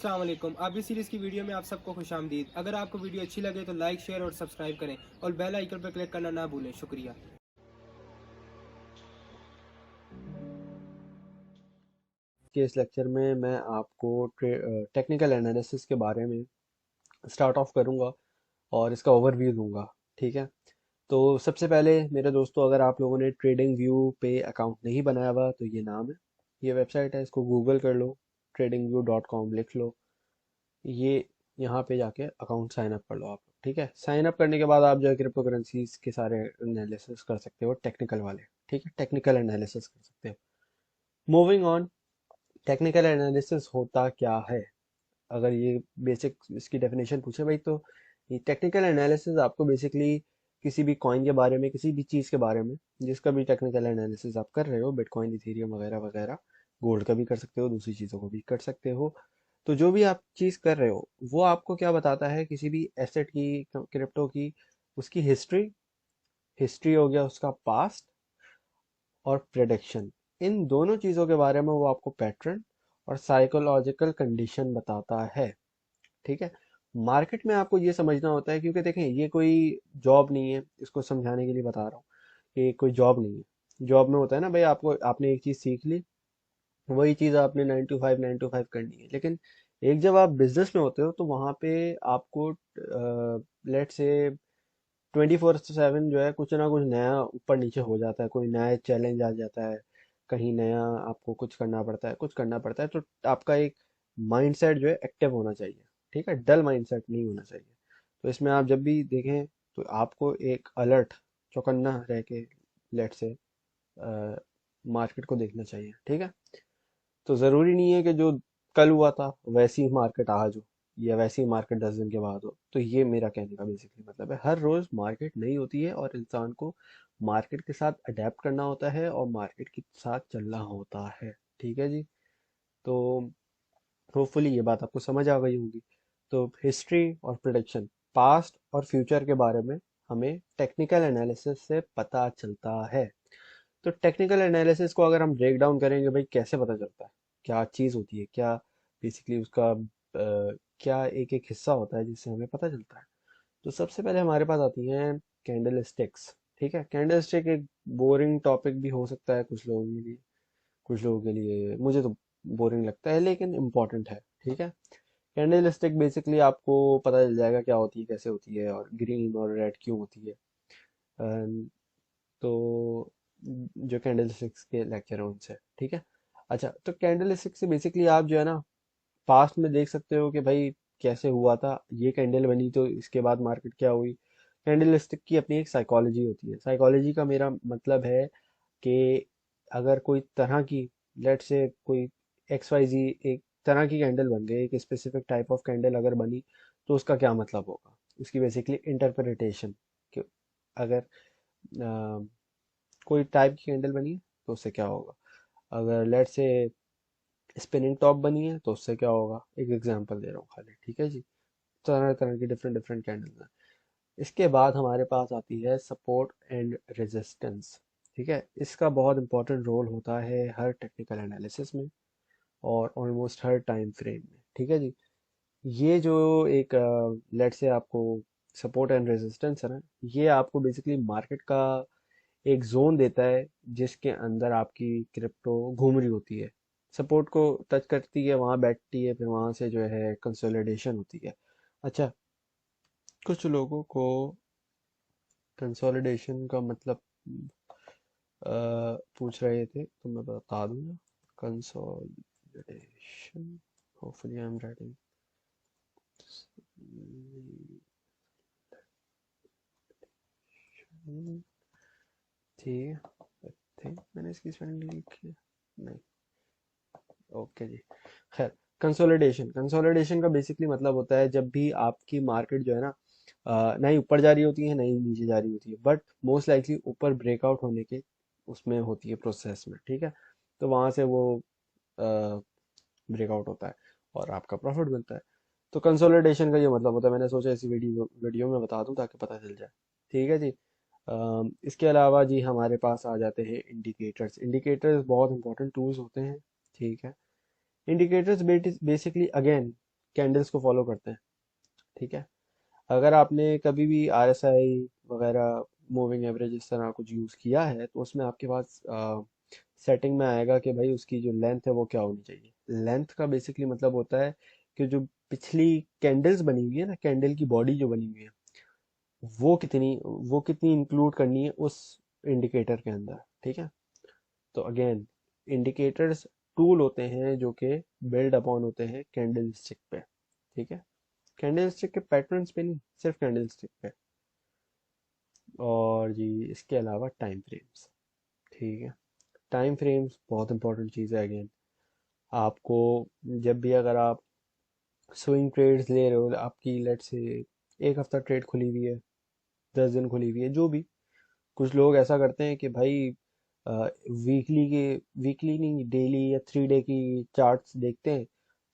अस्सलाम वालेकुम। आप इस सीरीज़ की वीडियो में आप सबको खुशामदीद। अगर आपको वीडियो अच्छी लगे तो लाइक, शेयर और सब्सक्राइब करें और बेल आइकन पर क्लिक करना ना भूलें। शुक्रिया। कि इस लेक्चर में मैं आपको टेक्निकल एनालिसिस के बारे में स्टार्ट ऑफ करूंगा और इसका ओवरव्यू दूंगा। ठीक है, तो सबसे पहले मेरे दोस्तों, अगर आप लोगों ने ट्रेडिंग व्यू पे अकाउंट नहीं बनाया हुआ तो ये नाम है, ये वेबसाइट है, इसको गूगल कर लो, tradingview.com लिख लो, ये यहाँ पे जाके अकाउंट साइन अप कर लो आप। ठीक है, साइन अप करने के बाद आप जो है क्रिप्टो करेंसीज के सारे एनालिसिस कर सकते हो, टेक्निकल वाले। ठीक है, टेक्निकल एनालिसिस कर सकते हो। मूविंग ऑन, टेक्निकल एनालिसिस होता क्या है? अगर ये बेसिक इसकी डेफिनेशन पूछे भाई, तो ये टेक्निकल एनालिसिस आपको बेसिकली किसी भी कॉइन के बारे में, किसी भी चीज़ के बारे में, जिसका भी टेक्निकल एनालिसिस आप कर रहे हो, बिटकॉइन, इथेरियम वगैरह वगैरह, गोल्ड का भी कर सकते हो, दूसरी चीज़ों को भी कर सकते हो। तो जो भी आप चीज़ कर रहे हो वो आपको क्या बताता है, किसी भी एसेट की, क्रिप्टो की, उसकी हिस्ट्री, हिस्ट्री हो गया उसका पास्ट, और प्रेडिक्शन। इन दोनों चीज़ों के बारे में वो आपको पैटर्न और साइकोलॉजिकल कंडीशन बताता है। ठीक है, मार्केट में आपको ये समझना होता है, क्योंकि देखें ये कोई जॉब नहीं है, इसको समझाने के लिए बता रहा हूँ कि कोई जॉब नहीं है। जॉब में होता है ना भाई, आपको, आपने एक चीज़ सीख ली, वही चीज़ आपने 9 to 5 करनी है। लेकिन एक जब आप बिजनेस में होते हो तो वहाँ पे आपको लेट से 24/7 जो है कुछ ना कुछ नया ऊपर नीचे हो जाता है, कोई नया चैलेंज आ जाता है, कहीं नया आपको कुछ करना पड़ता है, कुछ करना पड़ता है। तो आपका एक माइंडसेट जो है एक्टिव होना चाहिए। ठीक है, डल माइंडसेट नहीं होना चाहिए। तो इसमें आप जब भी देखें तो आपको एक अलर्ट, चौकन्ना रह के, लेट से मार्केट को देखना चाहिए। ठीक है, तो ज़रूरी नहीं है कि जो कल हुआ था वैसी ही मार्केट आज हो, या वैसी ही मार्केट 10 दिन के बाद हो। तो ये मेरा कहने का बेसिकली मतलब है, हर रोज़ मार्केट नई होती है और इंसान को मार्केट के साथ अडेप्ट करना होता है और मार्केट के साथ चलना होता है। ठीक है जी, तो होपफुली ये बात आपको समझ आ गई होगी। तो हिस्ट्री और प्रिडिक्शन, पास्ट और फ्यूचर के बारे में हमें टेक्निकल एनालिसिस से पता चलता है। तो टेक्निकल एनालिसिस को अगर हम ब्रेक डाउन करेंगे भाई, कैसे पता चलता है, क्या चीज़ होती है, क्या बेसिकली उसका क्या एक एक हिस्सा होता है जिससे हमें पता चलता है। तो सबसे पहले हमारे पास आती हैं कैंडल स्टिक्स। ठीक है, कैंडल स्टिक एक बोरिंग टॉपिक भी हो सकता है कुछ लोगों के लिए, कुछ लोगों के लिए, मुझे तो बोरिंग लगता है लेकिन इम्पोर्टेंट है। ठीक है, कैंडल स्टिक बेसिकली आपको पता चल जाएगा क्या होती है, कैसे होती है, और ग्रीन और रेड क्यों होती है। तो जो कैंडल स्टिक्स के लेक्चर है उनसे। ठीक है, अच्छा, तो कैंडल स्टिक से बेसिकली आप जो है ना पास्ट में देख सकते हो कि भाई कैसे हुआ था, ये कैंडल बनी तो इसके बाद मार्केट क्या हुई। कैंडल स्टिक की अपनी एक साइकोलॉजी होती है। साइकोलॉजी का मेरा मतलब है कि अगर कोई तरह की, लेट से कोई XYZ एक तरह की कैंडल बन गई, एक स्पेसिफिक टाइप ऑफ कैंडल अगर बनी, तो उसका क्या मतलब होगा, उसकी बेसिकली इंटरप्रिटेशन। अगर कोई टाइप की कैंडल बनी है तो उससे क्या होगा, अगर लेट से स्पिनिंग टॉप बनी है तो उससे क्या होगा, एक एग्जांपल दे रहा हूँ खाली। ठीक है जी, तरह तरह की डिफरेंट डिफरेंट कैंडल हैं। इसके बाद हमारे पास आती है सपोर्ट एंड रेजिस्टेंस। ठीक है, इसका बहुत इंपॉर्टेंट रोल होता है हर टेक्निकल एनालिसिस में और ऑलमोस्ट हर टाइम फ्रेम में। ठीक है जी, ये जो एक लेट से आपको सपोर्ट एंड रेजिस्टेंस है ना, ये आपको बेसिकली मार्केट का एक जोन देता है जिसके अंदर आपकी क्रिप्टो घूम रही होती है, सपोर्ट को टच करती है, वहां बैठती है, फिर वहां से जो है कंसोलिडेशन होती है। अच्छा, कुछ लोगों को कंसोलिडेशन का मतलब पूछ रहे थे तो मैं बता दूंगा। Consolidation, hopefully I am writing, थी, थे, मैंने इसकी स्पेलिंग लिखी है, नहीं, ओके जी, खैर। कंसोलिडेशन, कंसोलिडेशन का बेसिकली मतलब होता है जब भी आपकी मार्केट जो है ना ना ही ऊपर जा रही होती है ना ही नीचे जा रही होती है, बट मोस्ट लाइकली ऊपर ब्रेकआउट होने के उसमें होती है, प्रोसेस में। ठीक है, तो वहां से वो ब्रेकआउट होता है और आपका प्रॉफिट मिलता है। तो कंसोलिडेशन का ये मतलब होता है, मैंने सोचा इसी वीडियो में बता दूं ताकि पता चल जाए। ठीक है जी, इसके अलावा जी हमारे पास आ जाते हैं इंडिकेटर्स। इंडिकेटर्स बहुत इंपॉर्टेंट टूल्स होते हैं। ठीक है, इंडिकेटर्स बेसिकली अगेन कैंडल्स को फॉलो करते हैं, ठीक है। अगर आपने कभी भी RSI वगैरह, मूविंग एवरेज, इस तरह कुछ यूज़ किया है तो उसमें आपके पास सेटिंग में आएगा कि भाई उसकी जो लेंथ है वो क्या होनी चाहिए। लेंथ का बेसिकली मतलब होता है कि जो पिछली कैंडल्स बनी हुई है ना, कैंडल की बॉडी जो बनी हुई है, वो कितनी इंक्लूड करनी है उस इंडिकेटर के अंदर, ठीक है। तो अगेन, इंडिकेटर्स टूल होते हैं जो कि बिल्ड अपॉन होते हैं कैंडल स्टिक पे, ठीक है। कैंडल स्टिक के पैटर्न्स पे नहीं, सिर्फ कैंडल स्टिक पे। और जी इसके अलावा टाइम फ्रेम्स, ठीक है। टाइम फ्रेम्स बहुत इंपॉर्टेंट चीज़ है। अगेन, आपको जब भी अगर आप स्विंग ट्रेड्स ले रहे हो, आपकी लेट से एक हफ्ता ट्रेड खुली हुई है, 10 दिन खुली हुई है, जो भी, कुछ लोग ऐसा करते हैं कि भाई वीकली के वीकली नहीं, डेली या 3 डे की चार्ट्स देखते हैं,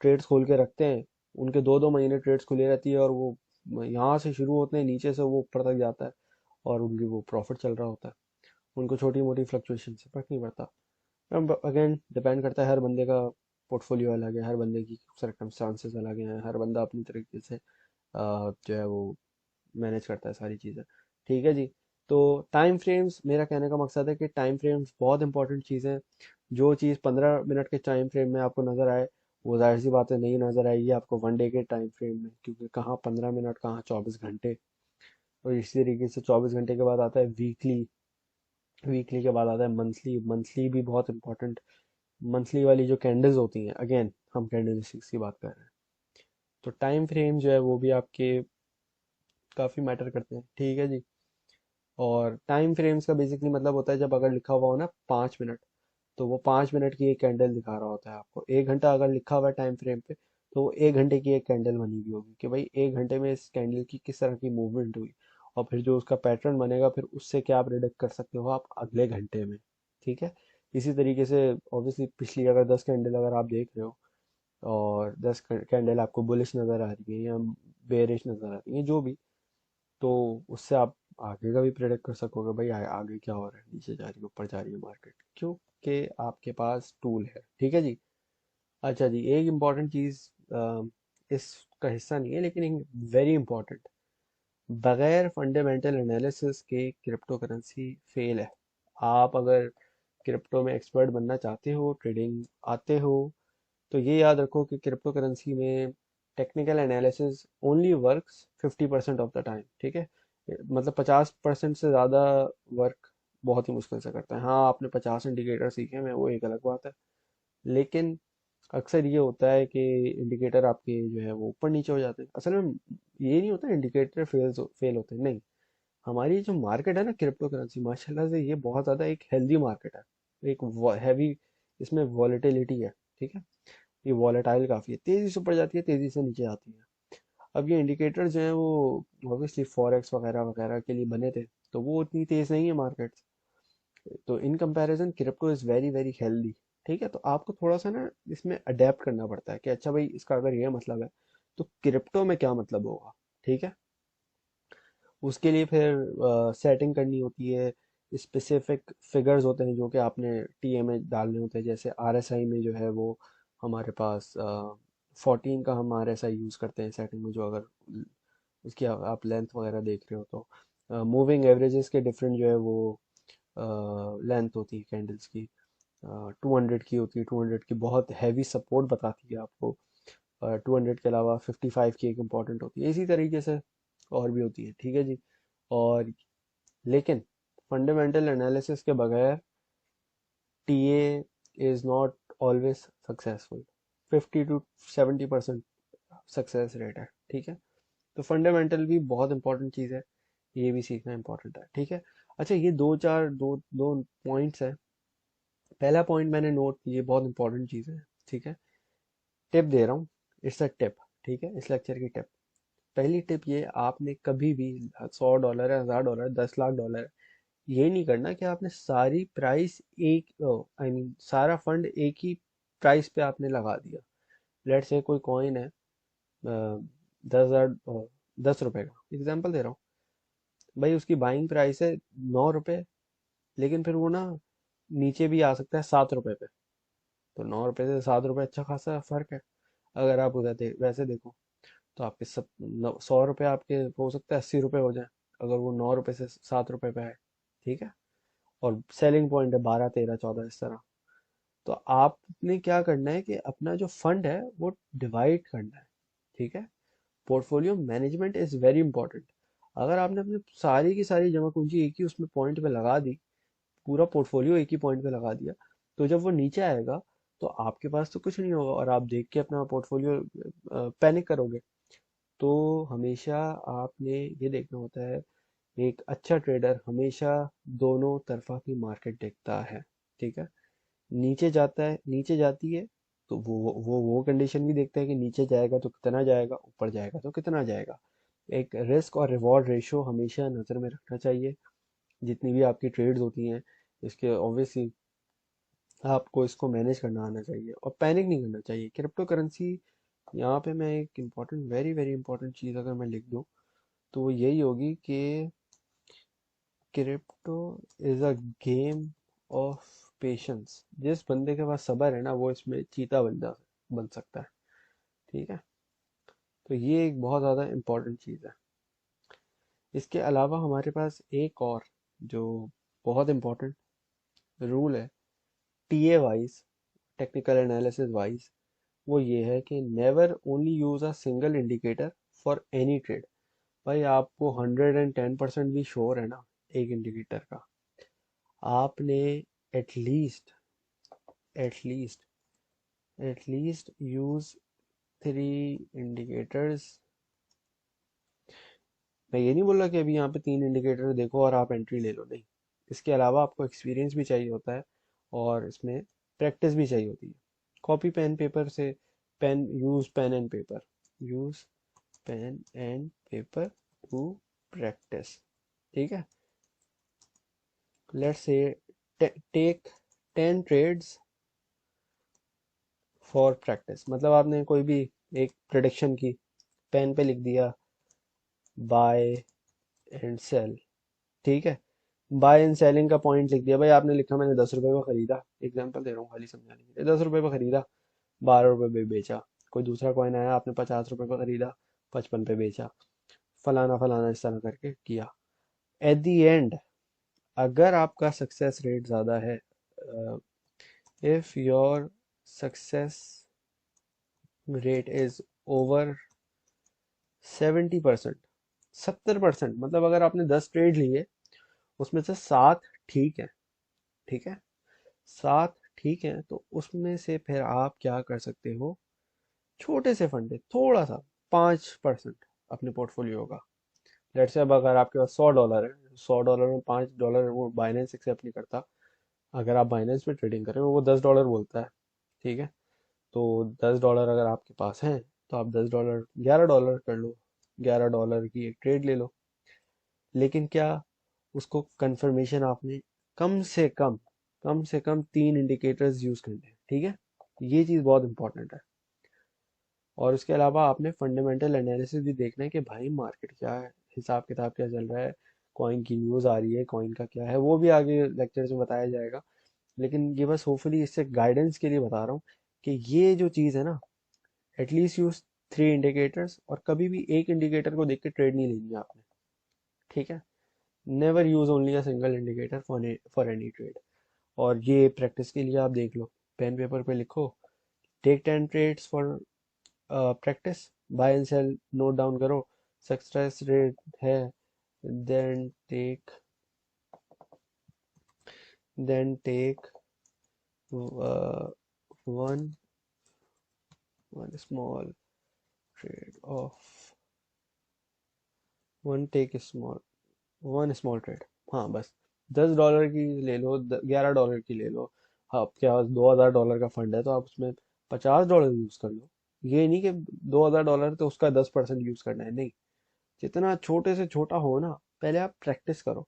ट्रेड्स खोल के रखते हैं, उनके 2-2 महीने ट्रेड्स खुली रहती है, और वो यहाँ से शुरू होते हैं, नीचे से वो ऊपर तक जाता है, और उनकी वो प्रॉफिट चल रहा होता है। उनको छोटी मोटी फ्लक्चुएशन से फर्क नहीं पड़ता। अब अगेन डिपेंड करता है, हर बंदे का पोर्टफोलियो अलग है, हर बंदे की सर्कमस्टांसेस अलग हैं, हर बंदा अपनी तरीके से जो है वो मैनेज करता है सारी चीज़ें, ठीक है जी। तो टाइम फ्रेम्स, मेरा कहने का मकसद है कि टाइम फ्रेम्स बहुत इंपॉर्टेंट चीज़ है। जो चीज़ 15 मिनट के टाइम फ्रेम में आपको नज़र आए, वो जाहिर सी बात है नहीं नज़र आएगी आपको 1 डे के टाइम फ्रेम में, क्योंकि कहाँ 15 मिनट, कहाँ 24 घंटे। और इसी तरीके से 24 घंटे के बाद आता है वीकली, वीकली के बाद आता है मंथली। मंथली भी बहुत इंपॉर्टेंट। मंथली वाली जो कैंडल्स होती हैं, अगेन हम कैंडल स्टिक्स की बात कर रहे हैं, तो टाइम फ्रेम जो है वो भी आपके काफ़ी मैटर करते हैं, ठीक है जी। और टाइम फ्रेम्स का बेसिकली मतलब होता है, जब अगर लिखा हुआ हो ना 5 मिनट, तो वो 5 मिनट की एक कैंडल दिखा रहा होता है आपको। 1 घंटा अगर लिखा हुआ है टाइम फ्रेम पे, तो वो 1 घंटे की एक कैंडल बनी हुई होगी कि भाई 1 घंटे में इस कैंडल की किस तरह की मूवमेंट हुई, और फिर जो उसका पैटर्न बनेगा, फिर उससे क्या आप प्रिडिक्ट कर सकते हो आप अगले घंटे में, ठीक है। इसी तरीके से ऑब्वियसली पिछली अगर 10 कैंडल अगर आप देख रहे हो, और 10 कैंडल आपको बुलिश नज़र आ रही है या बेरिश नज़र आ रही है, जो भी, तो उससे आप आगे का भी प्रेडिक्ट कर सकोगे, भाई आगे क्या हो रहा है, नीचे जा रही है, ऊपर जा रही है मार्केट, क्योंकि आपके पास टूल है, ठीक है जी। अच्छा जी, एक इम्पॉर्टेंट चीज़ इसका हिस्सा नहीं है, लेकिन एक वेरी इंपॉर्टेंट, बगैर फंडामेंटल एनालिसिस के क्रिप्टो करेंसी फेल है। आप अगर क्रिप्टो में एक्सपर्ट बनना चाहते हो, ट्रेडिंग आते हो, तो ये याद रखो कि क्रिप्टो करेंसी में technical analysis only works 50% of the time, ठीक है। मतलब 50% से ज़्यादा वर्क बहुत ही मुश्किल से करता है। हाँ, आपने 50 इंडिकेटर सीखे हैं, वो एक अलग बात है, लेकिन अक्सर ये होता है कि इंडिकेटर आपके जो है वो ऊपर नीचे हो जाते हैं। असल में ये नहीं होता इंडिकेटर फेल होते हैं, नहीं। हमारी जो मार्केट है ना क्रिप्टो करेंसी, माशाल्लाह से ये बहुत ज़्यादा एक हेल्दी मार्केट है। एक हैवी इसमें वॉलेटिलिटी है, ठीक है। ये वॉलेटाइल काफ़ी है, तेज़ी से ऊपर जाती है, तेज़ी से नीचे आती है। अब ये इंडिकेटर जो है वो ऑब्वियसली फॉरेक्स वगैरह वगैरह के लिए बने थे, तो वो उतनी तेज़ नहीं है मार्केट। तो in comparison crypto is very very healthy, ठीक है। तो आपको थोड़ा सा ना इसमें अडेप्ट करना पड़ता है कि अच्छा भाई इसका अगर ये मतलब है, तो क्रिप्टो में क्या मतलब होगा, ठीक है। उसके लिए फिर सेटिंग करनी होती है, स्पेसिफिक फिगर्स होते हैं जो कि आपने टीए में डालने होते हैं। जैसे RSI में जो है वो हमारे पास 14 का हम RSI यूज़ करते हैं सेटिंग में, जो अगर उसकी आप लेंथ वगैरह देख रहे हो तो मूविंग एवरेजेस के डिफरेंट जो है वो लेंथ होती है कैंडल्स की। 200 की होती है, 200 की बहुत हैवी सपोर्ट बताती है आपको। 200 के अलावा 55 की एक इम्पॉर्टेंट होती है, इसी तरीके से और भी होती है, ठीक है जी। और लेकिन फंडामेंटल एनालिसिस के बगैर TA is not always successful. 50 to 70% success rate है, ठीक है। तो फंडामेंटल भी बहुत इंपॉर्टेंट चीज़ है, ये भी सीखना इंपॉर्टेंट है, ठीक है। अच्छा, ये दो चार दो दो पॉइंट्स हैं। पहला पॉइंट मैंने नोट, ये बहुत इंपॉर्टेंट चीज़ है, ठीक है। टिप दे रहा हूँ, इट्स अ टिप, ठीक है, इस लेक्चर की टिप। पहली टिप ये, आपने कभी भी $100 है, $1000 है, $10 लाख है, ये नहीं करना कि आपने सारी प्राइस एक, आई मीन सारा फंड एक ही प्राइस पे आपने लगा दिया। लेट से कोई कॉइन है 10 रुपए का, एग्जाम्पल दे रहा हूँ, भाई उसकी बाइंग प्राइस है 9 रुपए, लेकिन फिर वो ना नीचे भी आ सकता है 7 रुपए पे। तो 9 रुपए से 7 रुपए अच्छा खासा फर्क है। अगर आप उधर वैसे देखो तो आपके 100 रुपये आपके हो सकता है 80 रुपये हो जाए, अगर वो 9 रुपये से 7 रुपये पे है। ठीक है। और सेलिंग पॉइंट है 12 13 14 इस तरह। तो आपने क्या करना है कि अपना जो फंड है वो डिवाइड करना है। ठीक है। Portfolio management is very important. अगर आपने अपनी सारी की सारी जमा पूंजी एक ही उसमें पॉइंट पे लगा दी, पूरा पोर्टफोलियो एक ही पॉइंट पे लगा दिया, तो जब वो नीचे आएगा तो आपके पास तो कुछ नहीं होगा और आप देख के अपना पोर्टफोलियो पैनिक करोगे। तो हमेशा आपने ये देखना होता है, एक अच्छा ट्रेडर हमेशा दोनों तरफा की मार्केट देखता है। ठीक है। नीचे जाता है, नीचे जाती है, तो वो कंडीशन भी देखता है कि नीचे जाएगा तो कितना जाएगा, ऊपर जाएगा तो कितना जाएगा। एक रिस्क और रिवॉर्ड रेशियो हमेशा नज़र में रखना चाहिए जितनी भी आपकी ट्रेड्स होती हैं। इसके ऑब्वियसली आपको इसको मैनेज करना आना चाहिए और पैनिक नहीं करना चाहिए। क्रिप्टो करेंसी, यहाँ पे मैं एक इम्पॉर्टेंट, वेरी वेरी इंपॉर्टेंट चीज़ अगर मैं लिख दूँ तो वो यही होगी कि crypto is a game of patience. जिस बंदे के पास सब्र है ना वो इसमें चीता बन सकता है। ठीक है। तो ये एक बहुत ज़्यादा इम्पोर्टेंट चीज़ है। इसके अलावा हमारे पास एक और जो बहुत इम्पोर्टेंट रूल है, TA wise, technical analysis wise, वो ये है कि never only use a single indicator for any trade. भाई आपको 110% भी श्योर है ना एक इंडिकेटर का, आपने at least at least at least use 3 indicators. मैं ये नहीं बोल रहा कि अभी यहाँ पे 3 इंडिकेटर देखो और आप एंट्री ले लो, नहीं। इसके अलावा आपको एक्सपीरियंस भी चाहिए होता है और इसमें प्रैक्टिस भी चाहिए होती है। कॉपी पेन पेपर से, pen use pen and paper, use pen and paper to practice. ठीक है। Let's say take 10 trades for practice. मतलब आपने कोई भी एक प्रेडिक्शन की, पेन पे लिख दिया बाय एंड सेल। ठीक है। बाय एंड सेलिंग का पॉइंट लिख दिया। भाई आपने लिखा मैंने 10 रुपए में खरीदा, एग्जांपल दे रहा हूँ खाली समझाने के लिए, 10 रुपए में खरीदा, 12 रुपए में बेचा। कोई दूसरा कॉइन आया, आपने 50 रुपए में खरीदा, 55 पे बेचा, फलाना फलाना इस तरह करके किया। एट दी एंड अगर आपका सक्सेस रेट ज़्यादा है, if your success rate is over 70%, 70%, मतलब अगर आपने 10 ट्रेड लिए उसमें से 7 ठीक है। ठीक है। 7 ठीक है, तो उसमें से फिर आप क्या कर सकते हो, छोटे से फंडे थोड़ा सा, 5% अपने पोर्टफोलियो का। लेट्स से अब अगर आपके पास $100 है, $100 में $5 वो बाइनेंस एक्सेप्ट नहीं करता। अगर आप बाइनेंस में ट्रेडिंग करें वो $10 बोलता है। ठीक है। तो $10 अगर आपके पास हैं तो आप $10, $11 कर लो, $11 की एक ट्रेड ले लो। लेकिन क्या, उसको कंफर्मेशन आपने कम से कम 3 इंडिकेटर्स यूज करने हैं। ठीक है। ये चीज़ बहुत इंपॉर्टेंट है। और उसके अलावा आपने फंडामेंटल एनालिसिस भी देखना है कि भाई मार्केट क्या है, हिसाब किताब क्या चल रहा है, कॉइन की न्यूज़ आ रही है, कॉइन का क्या है, वो भी आगे लेक्चर्स में बताया जाएगा। लेकिन ये बस होपफुली इससे गाइडेंस के लिए बता रहा हूँ कि ये जो चीज़ है ना, एटलीस्ट यूज 3 इंडिकेटर्स, और कभी भी एक इंडिकेटर को देख के ट्रेड नहीं लेनी है आपने। ठीक है। Never use only a single indicator for any trade. और ये प्रैक्टिस के लिए आप देख लो, पेन पेपर पे लिखो, take 10 trades for practice, buy and sell note down करो, सक्सेस रेट है, then take then take one one small trade of one take small one small trade. हाँ बस, $10 की ले लो, $11 की ले लो। हाँ, आपके पास $2000 का फंड है तो आप उसमें $50 यूज कर लो। ये नहीं कि $2000 तो उसका 10% यूज करना है, नहीं। जितना छोटे से छोटा हो ना, पहले आप प्रैक्टिस करो।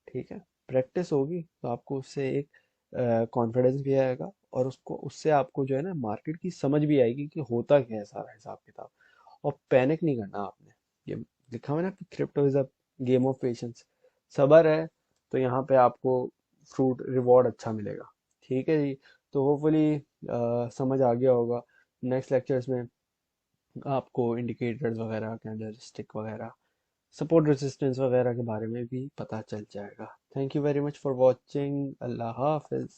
ठीक है। प्रैक्टिस होगी तो आपको उससे एक कॉन्फिडेंस भी आएगा और उसको उससे आपको जो है ना मार्केट की समझ भी आएगी कि होता क्या है सारा हिसाब किताब। और पैनिक नहीं करना आपने। ये लिखा हुआ है ना कि crypto is a game of patience. सब्र है तो यहाँ पे आपको फ्रूट रिवॉर्ड अच्छा मिलेगा। ठीक है जी। तो होपफुली समझ आ गया होगा। नेक्स्ट लेक्चर्स में आपको इंडिकेटर्स वगैरह, कैंडलस्टिक वगैरह, सपोर्ट रेजिस्टेंस वगैरह के बारे में भी पता चल जाएगा। Thank you very much for watching. अल्लाह हाफिज़।